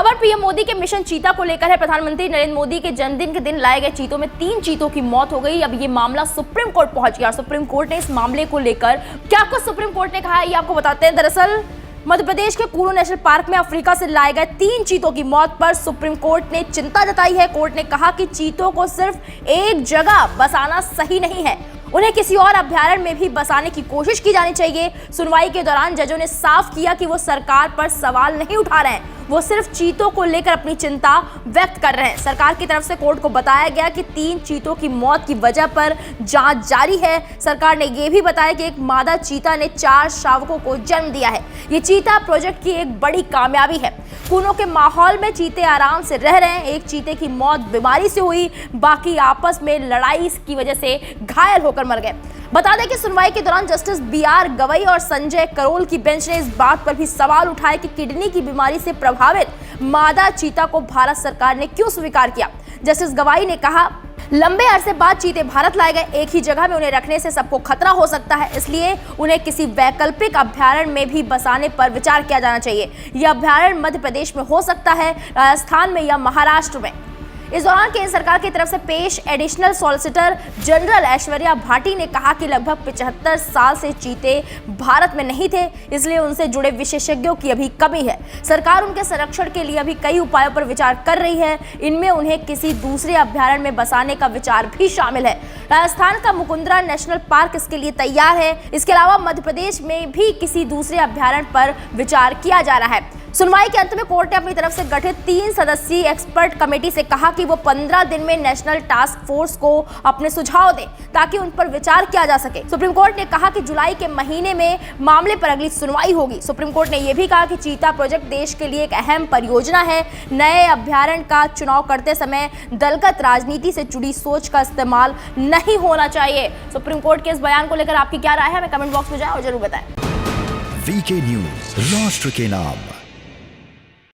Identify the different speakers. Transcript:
Speaker 1: खबर पीएम मोदी के मिशन चीता को लेकर है। प्रधानमंत्री नरेंद्र मोदी के जन्मदिन के दिन लाए गए चीतों में 3 चीतों की मौत हो गई। अब ये मामला सुप्रीम कोर्ट पहुंच गया। सुप्रीम कोर्ट ने इस मामले को लेकर क्या कुछ सुप्रीम कोर्ट ने कहा है, ये आपको बताते हैं। दरअसल मध्य प्रदेश के कुल्लू नेशनल पार्क में अफ्रीका से लाए गए 3 चीतों की मौत पर सुप्रीम कोर्ट ने चिंता जताई है। कोर्ट ने कहा कि चीतों को सिर्फ एक जगह बसाना सही नहीं है, उन्हें किसी और अभ्यारण्य में भी बसाने की कोशिश की जानी चाहिए। सुनवाई के दौरान जजों ने साफ किया कि वो सरकार पर सवाल नहीं उठा रहे हैं, वो सिर्फ चीतों को लेकर अपनी चिंता व्यक्त कर रहे हैं। सरकार की तरफ से कोर्ट को बताया गया कि 3 चीतों की मौत की वजह पर जांच जारी है। सरकार ने यह भी बताया कि एक मादा चीता ने 4 शावकों को जन्म दिया है। ये चीता प्रोजेक्ट की एक बड़ी कामयाबी है। कूनो के माहौल में चीते आराम से रह रहे हैं। एक चीते की मौत बीमारी से हुई, बाकी आपस में लड़ाई की वजह से घायल होकर मर गए। बता दें कि सुनवाई के दौरान जस्टिस BR गवई और संजय करोल की बेंच ने इस बात पर भी सवाल उठाए कि किडनी की बीमारी से प्रभावित मादा चीता को भारत सरकार ने क्यों स्वीकार किया। जस्टिस गवई ने कहा, लंबे अरसे बाद चीते भारत लाए गए, एक ही जगह में उन्हें रखने से सबको खतरा हो सकता है, इसलिए उन्हें किसी वैकल्पिक अभ्यारण्य में भी बसाने पर विचार किया जाना चाहिए। यह अभ्यारण्य मध्य प्रदेश में हो सकता है, राजस्थान में या महाराष्ट्र में। इस दौरान केंद्र सरकार की तरफ से पेश additional solicitor general Aishwarya Bhati ने कहा कि लगभग 75 साल से चीते भारत में नहीं थे, इसलिए उनसे जुड़े विशेषज्ञों की अभी कमी है। सरकार उनके संरक्षण के लिए अभी कई उपायों पर विचार कर रही है, इनमें उन्हें किसी दूसरे अभ्यारण्य में बसाने का विचार भी शामिल है। राजस्थान का मुकुंदरा नेशनल पार्क इसके लिए तैयार है। इसके अलावा मध्य प्रदेश में भी किसी दूसरे अभ्यारण्य पर विचार किया जा रहा है। सुनवाई के अंत में कोर्ट ने अपनी तरफ से गठित 3 सदस्यीय एक्सपर्ट कमेटी से कहा कि वो 15 दिन में नेशनल टास्क फोर्स को अपने सुझाव दें ताकि उन पर विचार किया जा सके। सुप्रीम कोर्ट ने कहा कि जुलाई के महीने में मामले पर अगली सुनवाई होगी। सुप्रीम कोर्ट ने यह भी कहा कि चीता प्रोजेक्ट देश के लिए एक अहम परियोजना है। नए अभ्यारण्य का चुनाव करते समय दलगत राजनीति से जुड़ी सोच का इस्तेमाल नहीं होना चाहिए। सुप्रीम कोर्ट के इस बयान को लेकर आपकी क्या राय है, हमें कमेंट बॉक्स में जाएं और जरूर बताएं।
Speaker 2: VK न्यूज, राष्ट्र के नाम।